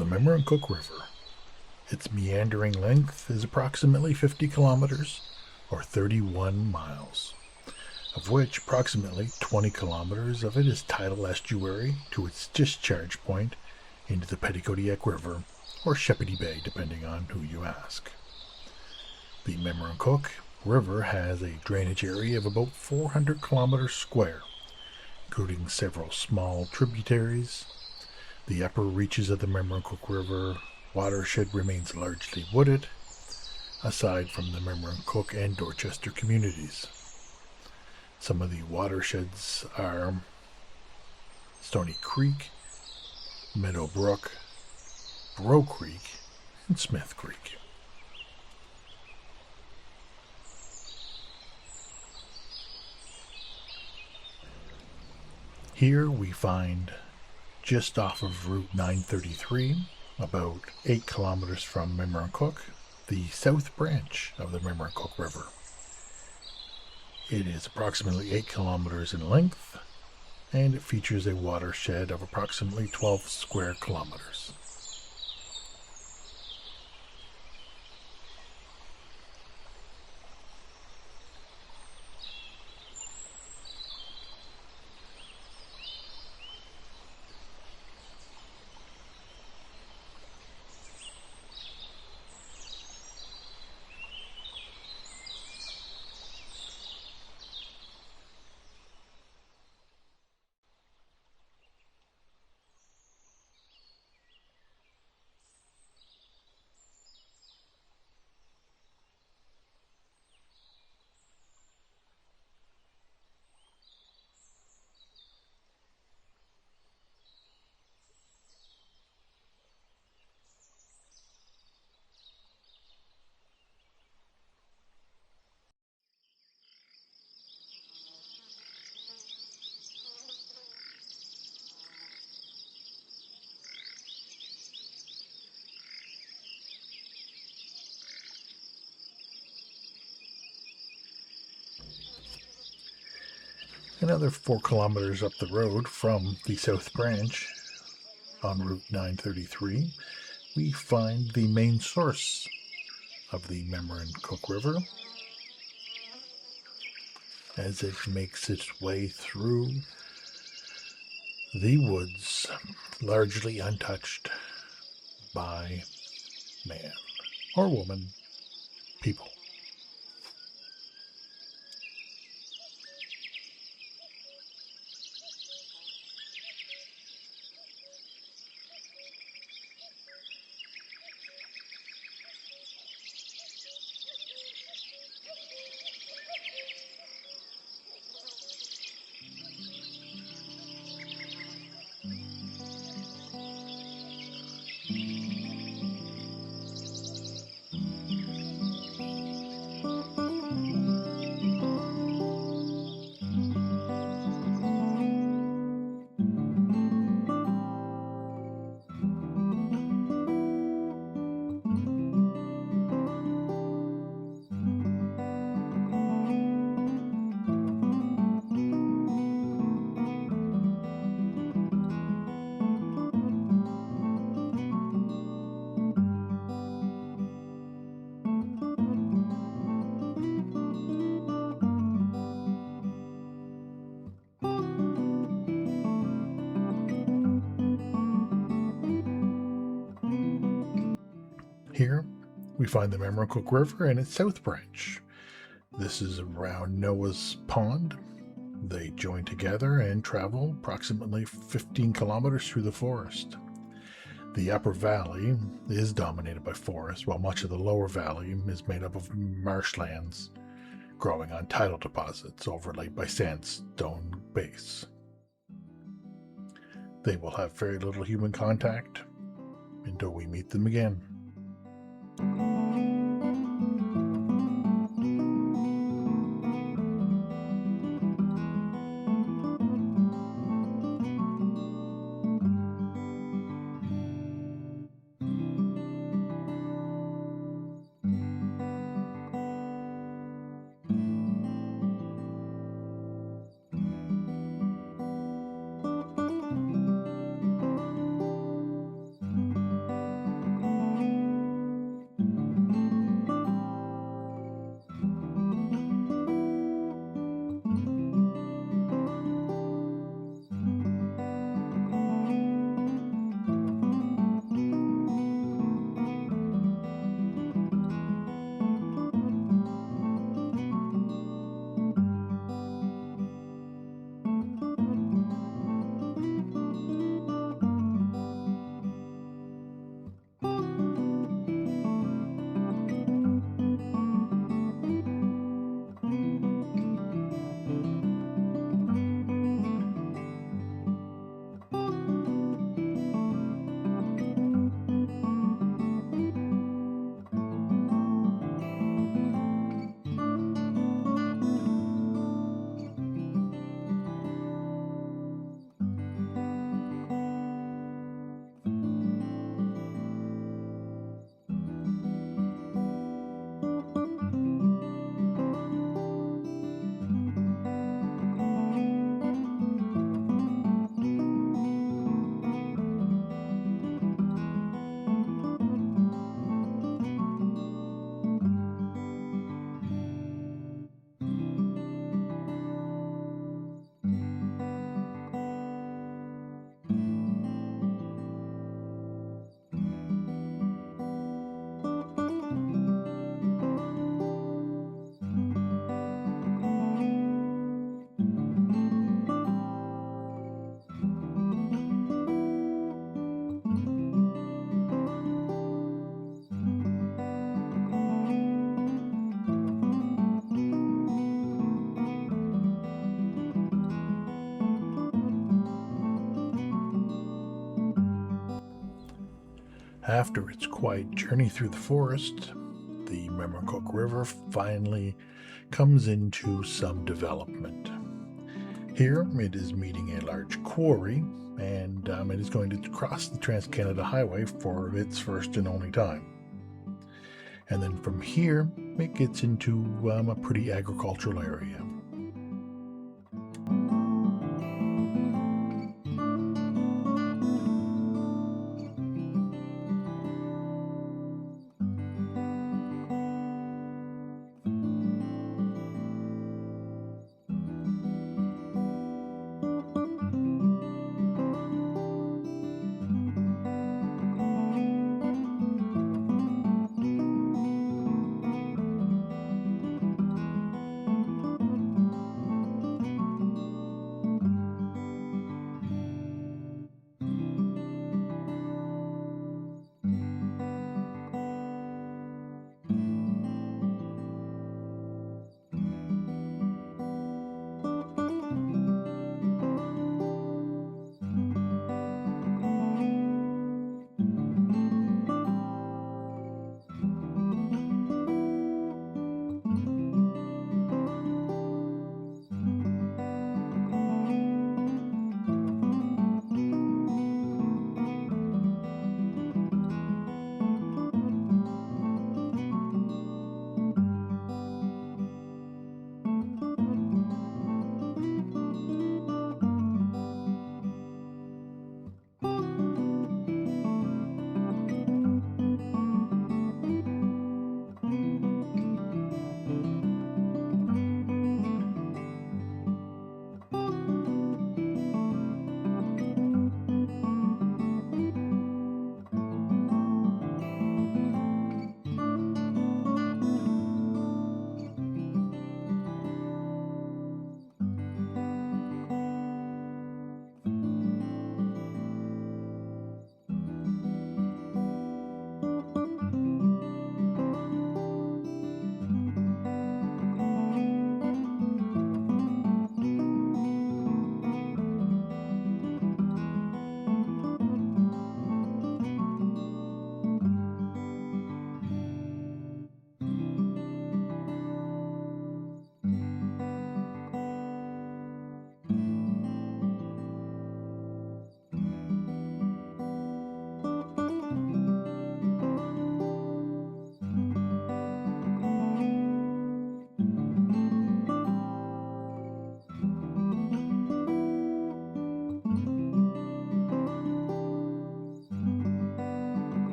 The Memramcook River. Its meandering length is approximately 50 kilometers, or 31 miles, of which approximately 20 kilometers of it is tidal estuary to its discharge point into the Petitcodiac River, or Shepparton Bay, depending on who you ask. The Memramcook River has a drainage area of about 400 kilometers square, including several small tributaries. The upper reaches of the Memramcook River watershed remains largely wooded, aside from the Memramcook and Dorchester communities. Some of the watersheds are Stony Creek, Meadow Brook, Breau Creek, and Smith Creek. Here we find, just off of Route 933, about 8 kilometers from Memramcook, the south branch of the Memramcook River. It is approximately 8 kilometers in length, and it features a watershed of approximately 12 square kilometers. Another 4 kilometers up the road from the south branch on Route 933, we find the main source of the Memramcook River as it makes its way through the woods, largely untouched by man or woman, people. Here we find the Memramcook River and its south branch. This is around Noah's Pond. They join together and travel approximately 15 kilometers through the forest. The upper valley is dominated by forest, while much of the lower valley is made up of marshlands growing on tidal deposits overlaid by sandstone base. They will have very little human contact until we meet them again. After its quiet journey through the forest, the Memramcook River finally comes into some development. Here it is meeting a large quarry, and it is going to cross the Trans-Canada Highway for its first and only time. And then from here, it gets into a pretty agricultural area.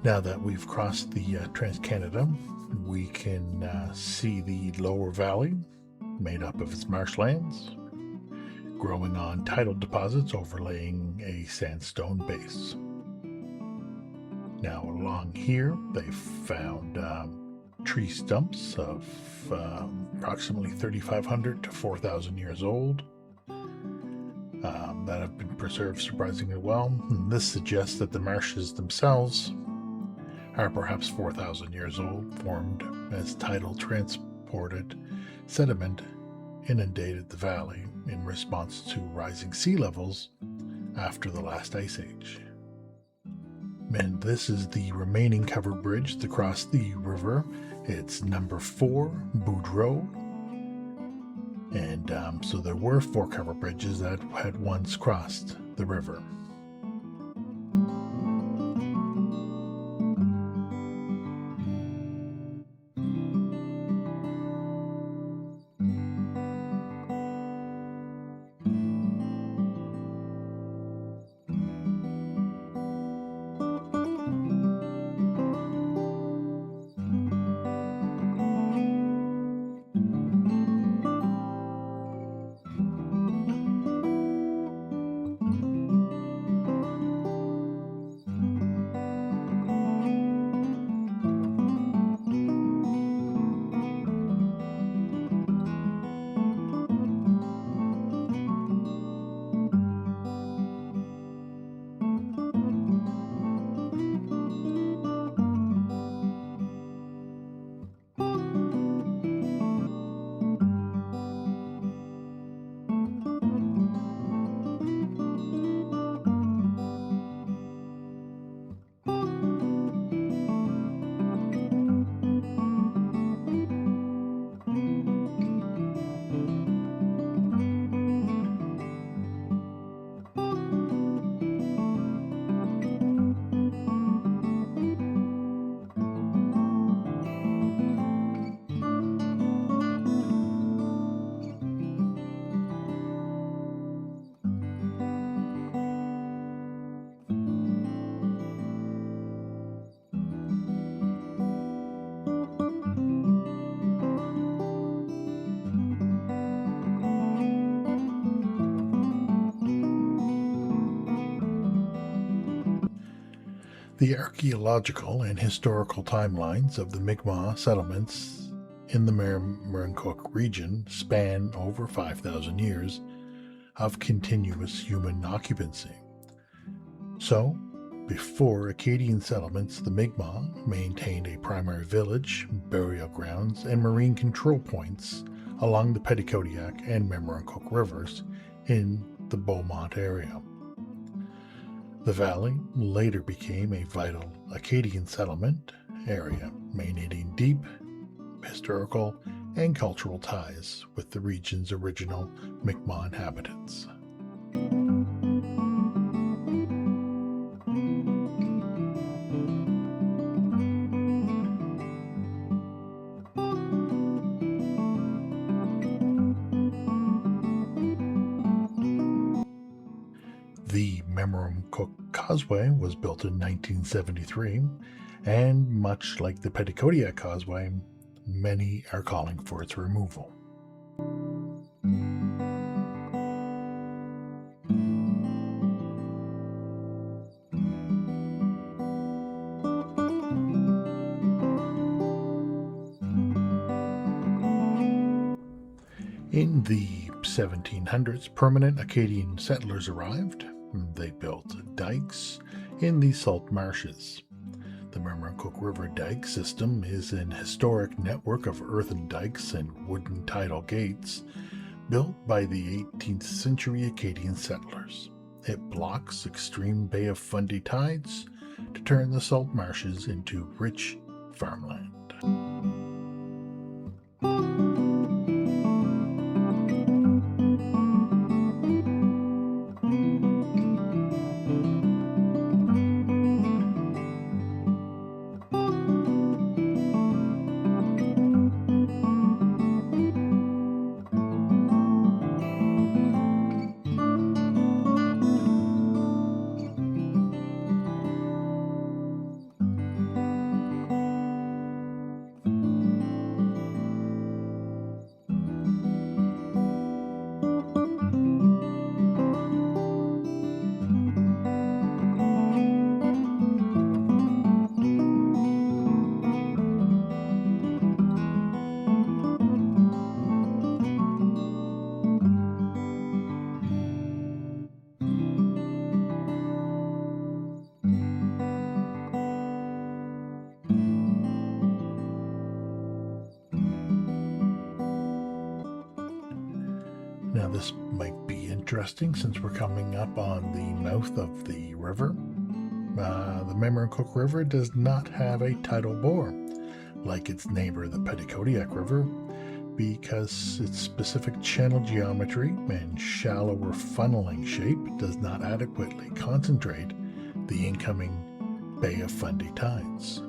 Now that we've crossed the Trans-Canada, we can see the lower valley made up of its marshlands, growing on tidal deposits overlaying a sandstone base. Now along here, they found tree stumps of approximately 3,500 to 4,000 years old that have been preserved surprisingly well. And this suggests that the marshes themselves are perhaps 4,000 years old, formed as tidal transported sediment inundated the valley in response to rising sea levels after the last ice age. And this is the remaining covered bridge to cross the river. It's number 4, Boudreau. And so there were 4 covered bridges that had once crossed the river. The archaeological and historical timelines of the Mi'kmaq settlements in the Memramcook region span over 5,000 years of continuous human occupancy. So, before Acadian settlements, the Mi'kmaq maintained a primary village, burial grounds, and marine control points along the Petitcodiac and Memramcook rivers in the Beaumont area. The valley later became a vital Acadian settlement area, maintaining deep historical and cultural ties with the region's original Mi'kmaq inhabitants. The Memramcook Causeway was built in 1973, and much like the Petitcodiac Causeway, many are calling for its removal. In the 1700s, permanent Acadian settlers arrived. They built dikes in the salt marshes. The Memramcook River dike system is an historic network of earthen dikes and wooden tidal gates built by the 18th century Acadian settlers. It blocks extreme Bay of Fundy tides to turn the salt marshes into rich farmland. Now, this might be interesting since we're coming up on the mouth of the river. The Memramcook River does not have a tidal bore like its neighbor, the Petitcodiac River, because its specific channel geometry and shallower funneling shape does not adequately concentrate the incoming Bay of Fundy tides.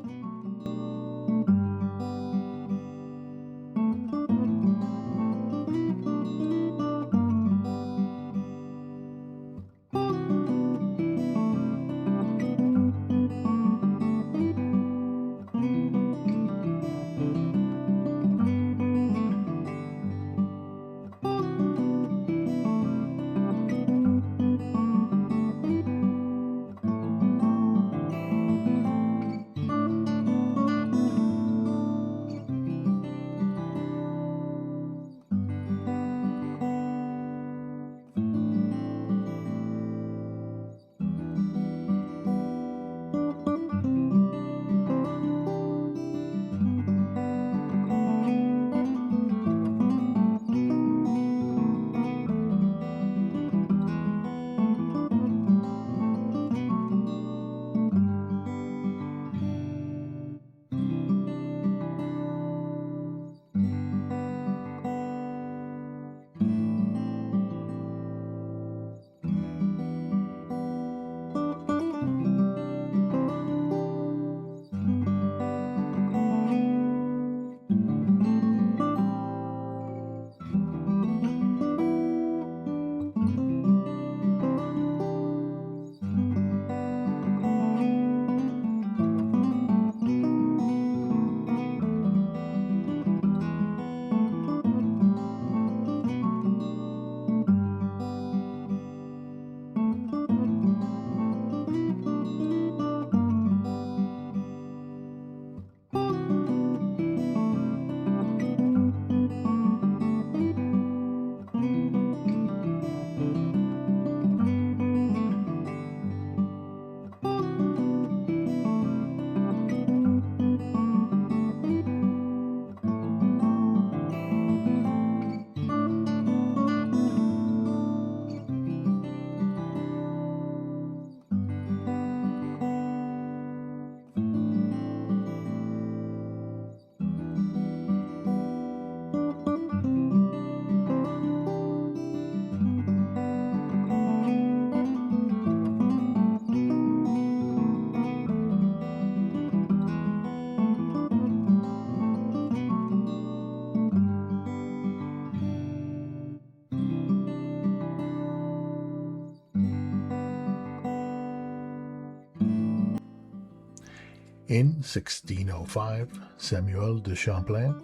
In 1605, Samuel de Champlain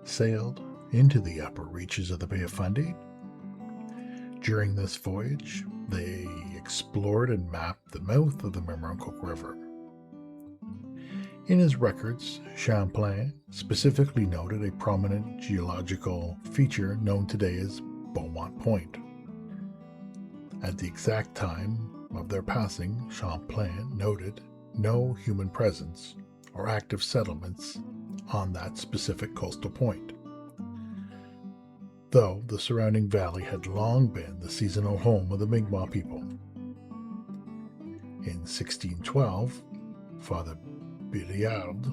sailed into the upper reaches of the Bay of Fundy. During this voyage, they explored and mapped the mouth of the Memramcook River. In his records, Champlain specifically noted a prominent geological feature known today as Beaumont Point. At the exact time of their passing, Champlain noted no human presence or active settlements on that specific coastal point, though the surrounding valley had long been the seasonal home of the Mi'kmaq people. In 1612, Father Billiard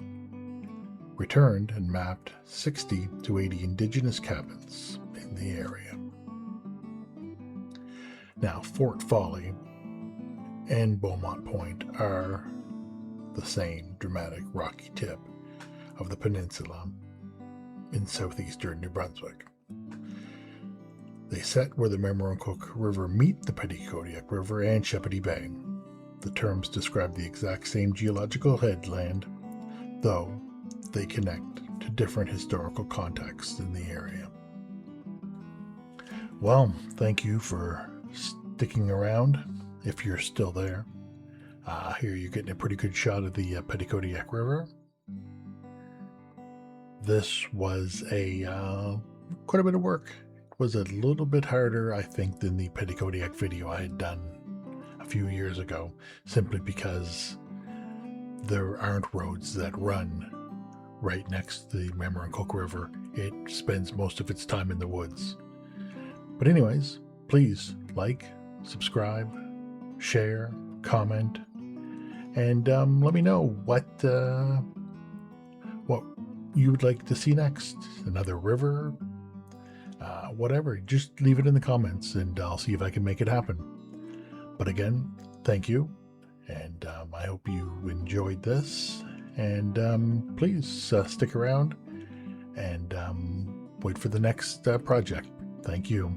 returned and mapped 60 to 80 indigenous cabins in the area. Now, Fort Folly and Beaumont Point are the same dramatic rocky tip of the peninsula in southeastern New Brunswick. They sit where the Memramcook River meet the Petitcodiac River and Shepparton Bay. The terms describe the exact same geological headland, though they connect to different historical contexts in the area. Well, thank you for sticking around if you're still there. Here you're getting a pretty good shot of the Petitcodiac River. This was quite a bit of work. It was a little bit harder, I think, than the Petitcodiac video I had done a few years ago, simply because there aren't roads that run right next to the Memramcook River. It spends most of its time in the woods. But anyways, please like, subscribe, share, comment, and let me know what you would like to see next. Another river, whatever. Just leave it in the comments, and I'll see if I can make it happen. But again, thank you, and I hope you enjoyed this. And please stick around and wait for the next project. Thank you.